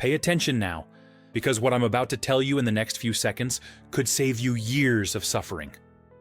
Pay attention now, because what I'm about to tell you in the next few seconds could save you years of suffering.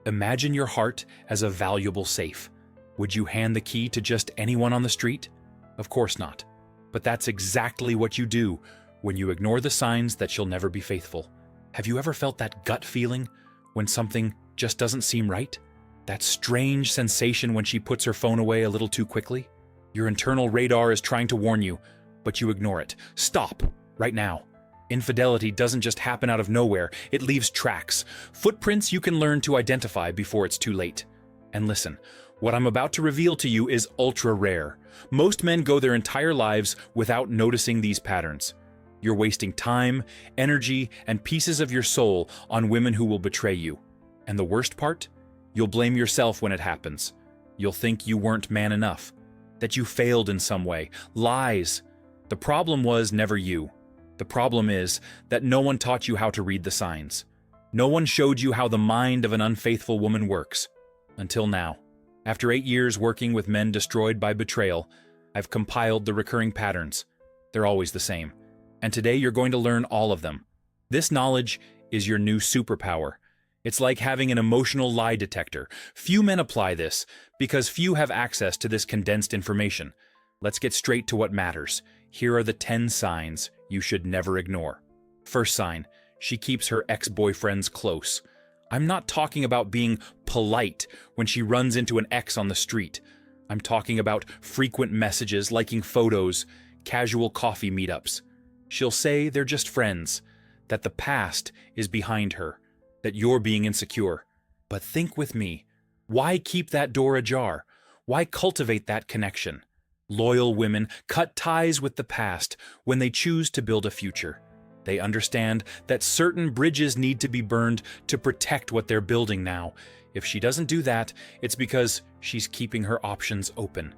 Imagine your heart as a valuable safe. Would you hand the key to just anyone on the street? Of course not. But that's exactly what you do when you ignore the signs that she'll never be faithful. Have you ever felt that gut feeling when something just doesn't seem right? That strange sensation when she puts her phone away a little too quickly? Your internal radar is trying to warn you, but you ignore it. Stop, right now. Infidelity doesn't just happen out of nowhere, it leaves tracks, footprints you can learn to identify before it's too late. And listen, what I'm about to reveal to you is ultra rare. Most men go their entire lives without noticing these patterns. You're wasting time, energy, and pieces of your soul on women who will betray you. And the worst part? You'll blame yourself when it happens. You'll think you weren't man enough, that you failed in some way. Lies. The problem was never you. The problem is that no one taught you how to read the signs. No one showed you how the mind of an unfaithful woman works. Until now. After 8 years working with men destroyed by betrayal, I've compiled the recurring patterns. They're always the same. And today you're going to learn all of them. This knowledge is your new superpower. It's like having an emotional lie detector. Few men apply this because few have access to this condensed information. Let's get straight to what matters. Here are the 10 signs you should never ignore. First sign, she keeps her ex-boyfriends close. I'm not talking about being polite when she runs into an ex on the street. I'm talking about frequent messages, liking photos, casual coffee meetups. She'll say they're just friends, that the past is behind her, that you're being insecure. But think with me, why keep that door ajar? Why cultivate that connection? Loyal women cut ties with the past when they choose to build a future. They understand that certain bridges need to be burned to protect what they're building now. If she doesn't do that, it's because she's keeping her options open.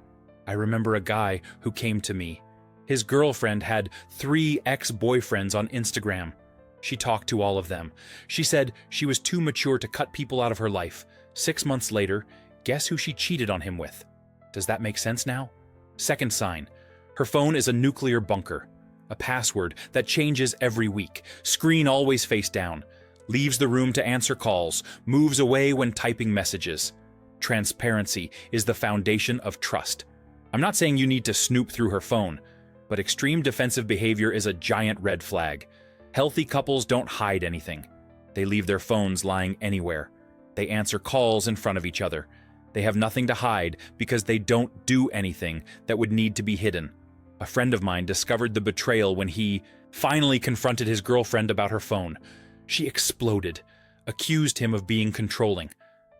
I remember a guy who came to me. His girlfriend had 3 ex-boyfriends on Instagram. She talked to all of them. She said she was too mature to cut people out of her life. 6 months later, guess who she cheated on him with? Does that make sense now? Second sign, her phone is a nuclear bunker. A password that changes every week, screen always face down, leaves the room to answer calls, moves away when typing messages. Transparency is the foundation of trust. I'm not saying you need to snoop through her phone, but extreme defensive behavior is a giant red flag. Healthy couples don't hide anything. They leave their phones lying anywhere. They answer calls in front of each other. They have nothing to hide because they don't do anything that would need to be hidden. A friend of mine discovered the betrayal when he finally confronted his girlfriend about her phone. She exploded, accused him of being controlling.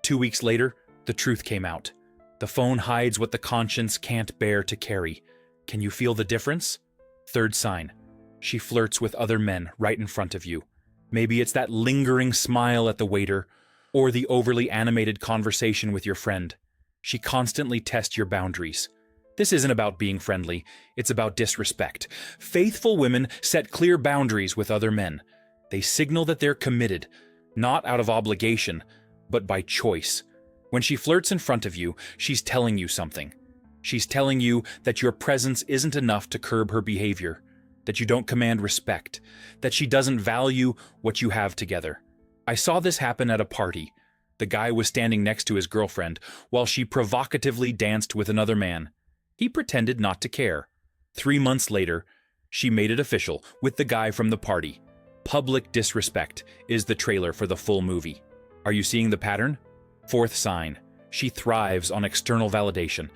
2 weeks later, the truth came out. The phone hides what the conscience can't bear to carry. Can you feel the difference? Third sign, she flirts with other men right in front of you. Maybe it's that lingering smile at the waiter, or the overly animated conversation with your friend. She constantly tests your boundaries. This isn't about being friendly, it's about disrespect. Faithful women set clear boundaries with other men. They signal that they're committed, not out of obligation, but by choice. When she flirts in front of you, she's telling you something. She's telling you that your presence isn't enough to curb her behavior, that you don't command respect, that she doesn't value what you have together. I saw this happen at a party. The guy was standing next to his girlfriend while she provocatively danced with another man. He pretended not to care. 3 months later, she made it official with the guy from the party. Public disrespect is the trailer for the full movie. Are you seeing the pattern? Fourth sign, she thrives on external validation.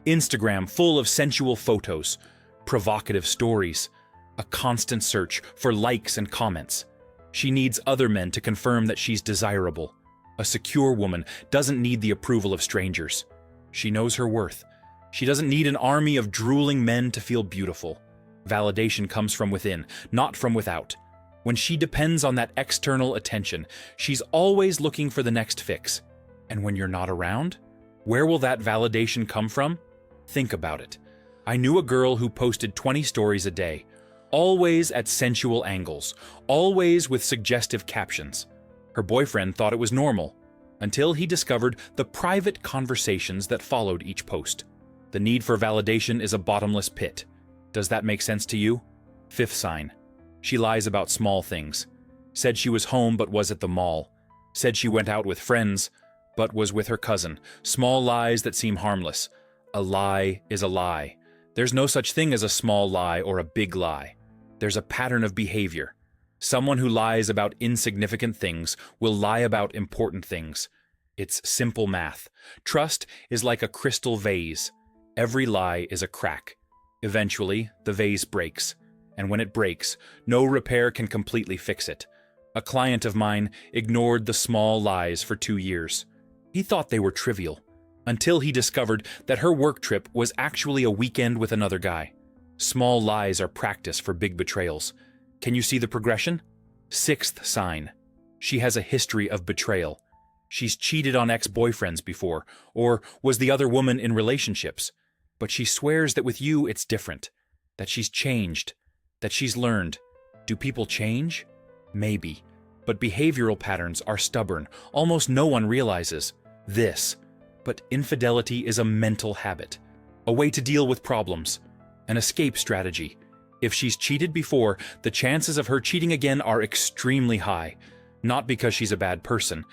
Instagram full of sensual photos, provocative stories, a constant search for likes and comments. She needs other men to confirm that she's desirable. A secure woman doesn't need the approval of strangers. She knows her worth. She doesn't need an army of drooling men to feel beautiful. Validation comes from within, not from without. When she depends on that external attention, she's always looking for the next fix. And when you're not around, where will that validation come from? Think about it. I knew a girl who posted 20 stories a day, always at sensual angles, always with suggestive captions. Her boyfriend thought it was normal, until he discovered the private conversations that followed each post. The need for validation is a bottomless pit. Does that make sense to you? Fifth sign, She lies about small things. Said she was home but was at the mall. Said she went out with friends but was with her cousin. Small lies that seem harmless. A lie is a lie. There's no such thing as a small lie or a big lie. There's a pattern of behavior. Someone who lies about insignificant things will lie about important things. It's simple math. Trust is like a crystal vase. Every lie is a crack. Eventually, the vase breaks. And when it breaks, no repair can completely fix it. A client of mine ignored the small lies for 2 years. He thought they were trivial, until he discovered that her work trip was actually a weekend with another guy. Small lies are practice for big betrayals. Can you see the progression? 6th sign. She has a history of betrayal. She's cheated on ex-boyfriends before, or was the other woman in relationships. But she swears that with you it's different, that she's changed, that she's learned. Do people change? Maybe. But behavioral patterns are stubborn. Almost no one realizes this. But infidelity is a mental habit, a way to deal with problems, an escape strategy. If she's cheated before, the chances of her cheating again are extremely high, not because she's a bad person,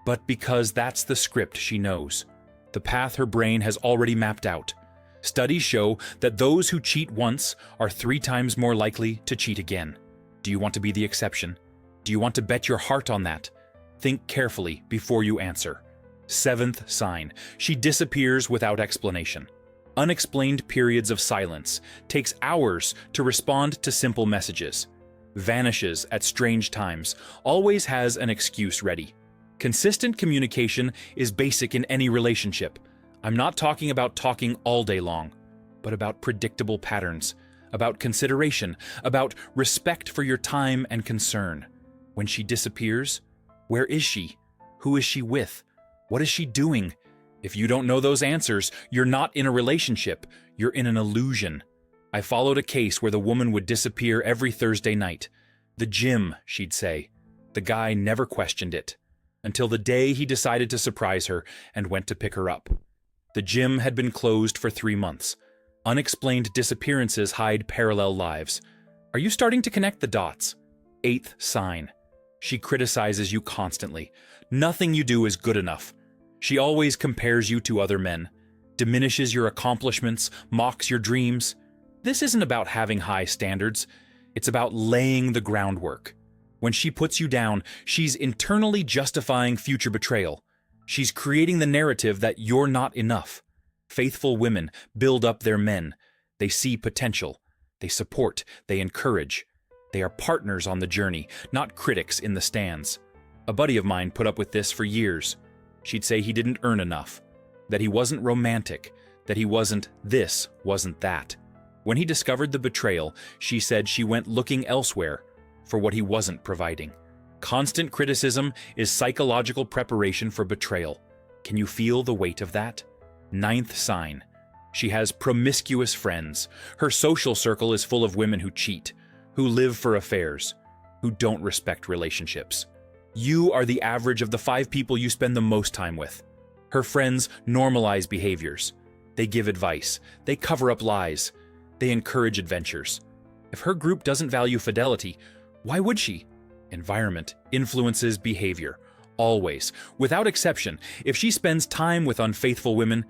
but because that's the script she knows, the path her brain has already mapped out. Studies show that those who cheat once are 3 times more likely to cheat again. Do you want to be the exception? Do you want to bet your heart on that? Think carefully before you answer. 7th sign. She disappears without explanation. Unexplained periods of silence. Takes hours to respond to simple messages. Vanishes at strange times. Always has an excuse ready. Consistent communication is basic in any relationship. I'm not talking about talking all day long, but about predictable patterns, about consideration, about respect for your time and concern. When she disappears, where is she? Who is she with? What is she doing? If you don't know those answers, you're not in a relationship, you're in an illusion. I followed a case where the woman would disappear every Thursday night. The gym, she'd say. The guy never questioned it, until the day he decided to surprise her and went to pick her up. The gym had been closed for 3 months. Unexplained disappearances hide parallel lives. Are you starting to connect the dots? 8th sign. She criticizes you constantly. Nothing you do is good enough. She always compares you to other men, diminishes your accomplishments, mocks your dreams. This isn't about having high standards. It's about laying the groundwork. When she puts you down, she's internally justifying future betrayal. She's creating the narrative that you're not enough. Faithful women build up their men. They see potential. They support. They encourage. They are partners on the journey, not critics in the stands. A buddy of mine put up with this for years. She'd say he didn't earn enough, that he wasn't romantic, that he wasn't this, wasn't that. When he discovered the betrayal, she said she went looking elsewhere for what he wasn't providing. Constant criticism is psychological preparation for betrayal. Can you feel the weight of that? 9th sign. She has promiscuous friends. Her social circle is full of women who cheat, who live for affairs, who don't respect relationships. You are the average of the 5 people you spend the most time with. Her friends normalize behaviors. They give advice. They cover up lies. They encourage adventures. If her group doesn't value fidelity, why would she? Environment influences behavior. Always. Without exception, if she spends time with unfaithful women,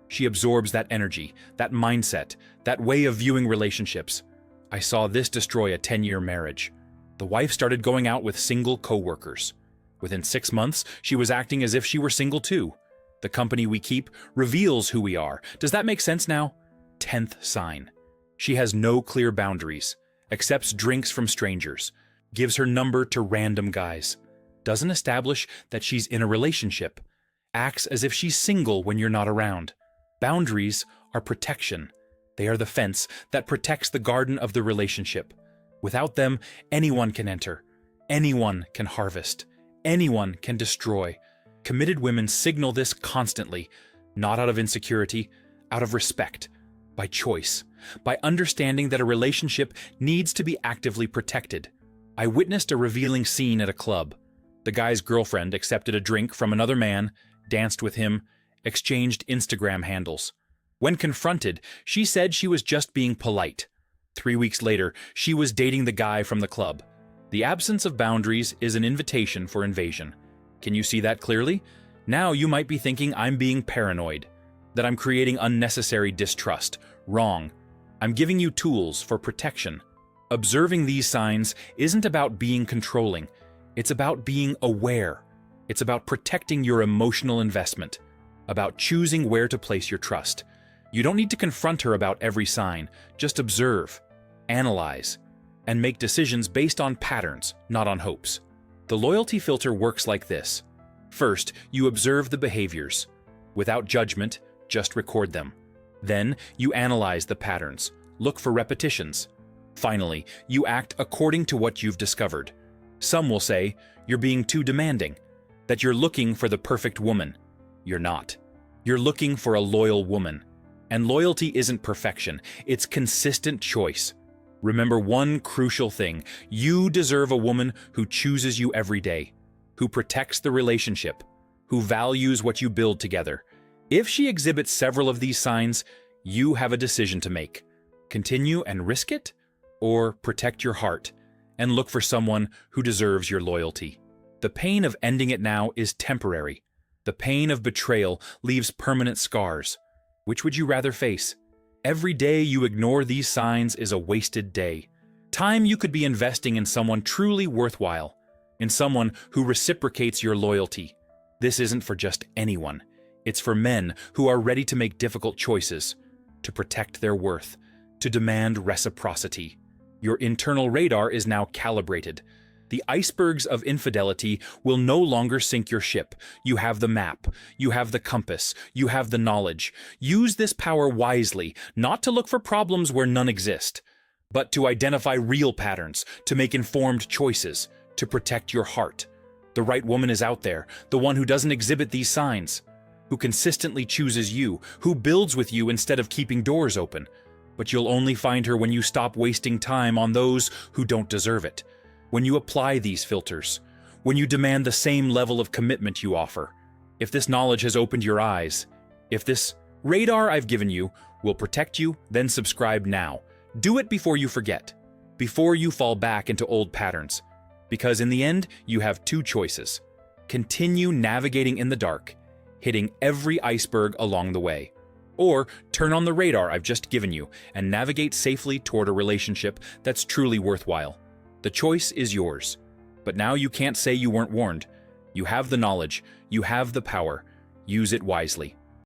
she absorbs that energy, that mindset, that way of viewing relationships. I saw this destroy a 10-year marriage. The wife started going out with single co-workers. Within 6 months, she was acting as if she were single too. The company we keep reveals who we are. Does that make sense now? 10th sign. She has no clear boundaries, accepts drinks from strangers, gives her number to random guys, doesn't establish that she's in a relationship, acts as if she's single when you're not around. Boundaries are protection. They are the fence that protects the garden of the relationship. Without them, anyone can enter, anyone can harvest, anyone can destroy. Committed women signal this constantly, not out of insecurity, out of respect, by choice, by understanding that a relationship needs to be actively protected. I witnessed a revealing scene at a club. The guy's girlfriend accepted a drink from another man, danced with him, exchanged Instagram handles. When confronted, she said she was just being polite. 3 weeks later, she was dating the guy from the club. The absence of boundaries is an invitation for invasion. Can you see that clearly? Now you might be thinking I'm being paranoid, that I'm creating unnecessary distrust. Wrong. I'm giving you tools for protection. Observing these signs isn't about being controlling. It's about being aware. It's about protecting your emotional investment, about choosing where to place your trust. You don't need to confront her about every sign. Just observe, analyze, and make decisions based on patterns, not on hopes. The loyalty filter works like this. First, you observe the behaviors. Without judgment, just record them. Then, you analyze the patterns. Look for repetitions. Finally, you act according to what you've discovered. Some will say you're being too demanding, that you're looking for the perfect woman. You're not. You're looking for a loyal woman. And loyalty isn't perfection, it's consistent choice. Remember one crucial thing: you deserve a woman who chooses you every day, who protects the relationship, who values what you build together. If she exhibits several of these signs, you have a decision to make. Continue and risk it, or protect your heart and look for someone who deserves your loyalty. The pain of ending it now is temporary. The pain of betrayal leaves permanent scars. Which would you rather face? Every day you ignore these signs is a wasted day. Time you could be investing in someone truly worthwhile, in someone who reciprocates your loyalty. This isn't for just anyone. It's for men who are ready to make difficult choices, to protect their worth, to demand reciprocity. Your internal radar is now calibrated. The icebergs of infidelity will no longer sink your ship. You have the map, you have the compass, you have the knowledge. Use this power wisely, not to look for problems where none exist, but to identify real patterns, to make informed choices, to protect your heart. The right woman is out there, the one who doesn't exhibit these signs, who consistently chooses you, who builds with you instead of keeping doors open. But you'll only find her when you stop wasting time on those who don't deserve it. When you apply these filters, when you demand the same level of commitment you offer. If this knowledge has opened your eyes, if this radar I've given you will protect you, then subscribe now. Do it before you forget, before you fall back into old patterns. Because in the end, you have two choices. Continue navigating in the dark, hitting every iceberg along the way. Or turn on the radar I've just given you and navigate safely toward a relationship that's truly worthwhile. The choice is yours. But now you can't say you weren't warned. You have the knowledge. You have the power. Use it wisely.